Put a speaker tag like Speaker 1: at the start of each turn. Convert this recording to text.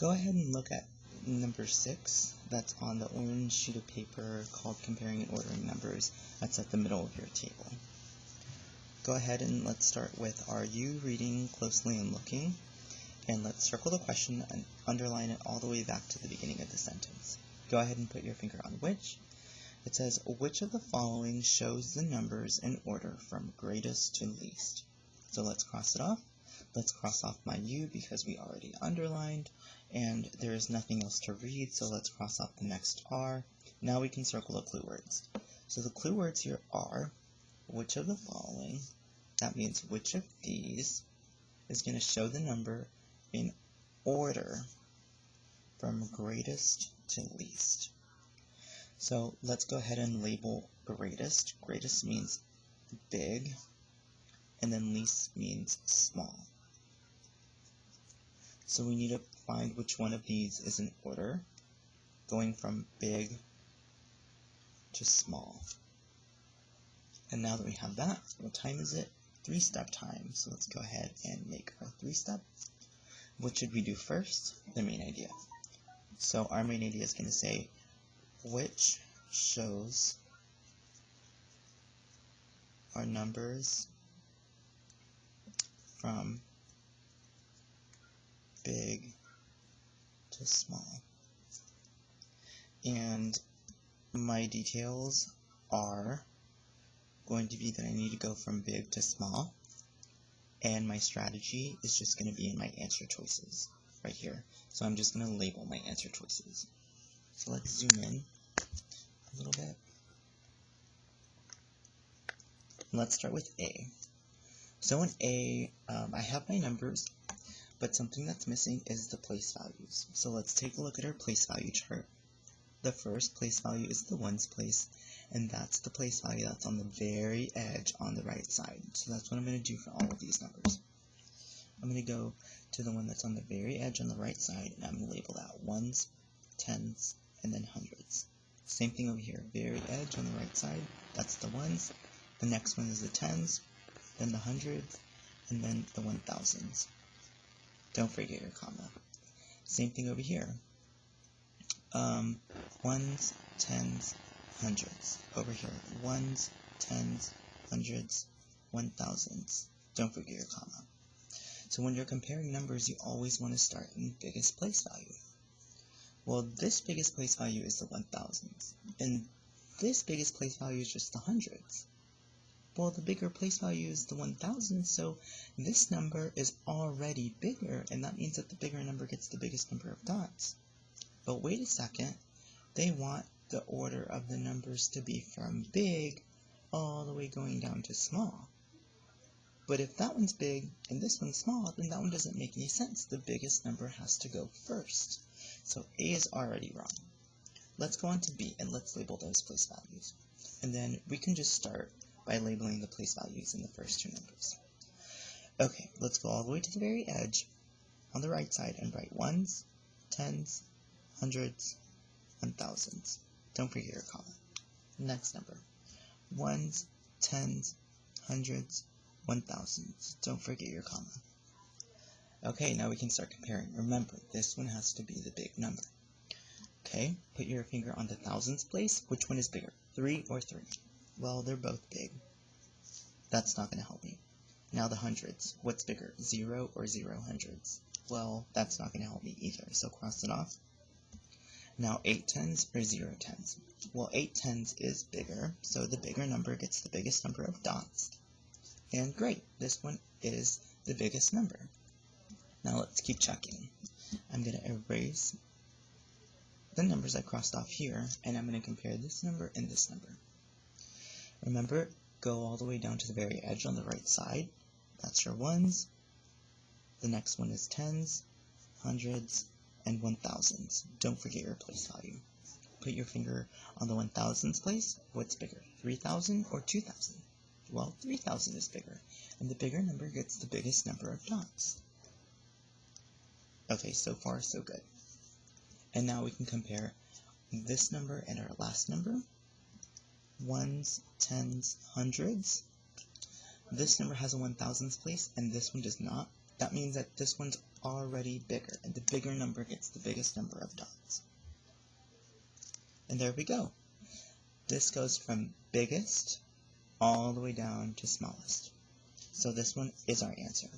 Speaker 1: Go ahead and look at number 6 that's on the orange sheet of paper called Comparing and Ordering Numbers. That's at the middle of your table. Go ahead and let's start with, are you reading closely and looking? And let's circle the question and underline it all the way back to the beginning of the sentence. Go ahead and put your finger on which. It says, which of the following shows the numbers in order from greatest to least? So let's cross it off. Let's cross off my U because we already underlined, and there is nothing else to read, so let's cross off the next R. Now we can circle the clue words. So the clue words here are, which of the following, that means which of these is going to show the number in order from greatest to least. So let's go ahead and label greatest. Greatest means big, and then least means small. So we need to find which one of these is in order, going from big to small. And now that we have that, what time is it? 3-step time. So let's go ahead and make our 3-step. What should we do first? The main idea. So our main idea is going to say, which shows our numbers from big to small. And my details are going to be that I need to go from big to small, and my strategy is just going to be in my answer choices right here. So I'm just going to label my answer choices. So let's zoom in a little bit. Let's start with A. So in A, I have my numbers, but something that's missing is the place values. So let's take a look at our place value chart. The first place value is the ones place, and that's the place value that's on the very edge on the right side. So that's what I'm going to do for all of these numbers. I'm going to go to the one that's on the very edge on the right side, and I'm going to label that ones, tens, and then hundreds. Same thing over here, very edge on the right side, that's the ones. The next one is the tens, then the hundreds, and then the 1000s. Don't forget your comma. Same thing over here. Ones, tens, hundreds. Over here, ones, tens, hundreds, 1000s. Don't forget your comma. So when you're comparing numbers, you always want to start in biggest place value. Well, this biggest place value is the 1000s, and this biggest place value is just the hundreds. Well, the bigger place value is the 1000, so this number is already bigger, and that means that the bigger number gets the biggest number of dots. But wait a second, they want the order of the numbers to be from big all the way going down to small. But if that one's big and this one's small, then that one doesn't make any sense. The biggest number has to go first. So A is already wrong. Let's go on to B and let's label those place values. And then we can just start by labeling the place values in the first two numbers. Okay, let's go all the way to the very edge on the right side and write ones, tens, hundreds, 1000s. Don't forget your comma. Next number, ones, tens, hundreds, 1000s. Don't forget your comma. Okay, now we can start comparing. Remember, this one has to be the big number. Okay, put your finger on the thousands place. Which one is bigger, 3 or 3? Well, they're both big. That's not going to help me. Now the hundreds. What's bigger, 0 or 0 hundreds? Well, that's not going to help me either, so cross it off. Now 8 tens or 0 tens? Well, 8 tens is bigger, so the bigger number gets the biggest number of dots. And great, this one is the biggest number. Now let's keep checking. I'm going to erase the numbers I crossed off here, and I'm going to compare this number and this number. Remember, go all the way down to the very edge on the right side. That's your ones. The next one is tens, hundreds, and 1000s. Don't forget your place value. Put your finger on the 1000s place. What's bigger, 3000 or 2000? Well, 3000 is bigger, and the bigger number gets the biggest number of dots. Okay, so far so good. And now we can compare this number and our last number. Ones, tens, hundreds. This number has a 1000s place, and this one does not. that means that this one's already bigger, and the bigger number gets the biggest number of dots. And there we go. This goes from biggest all the way down to smallest. So this one is our answer.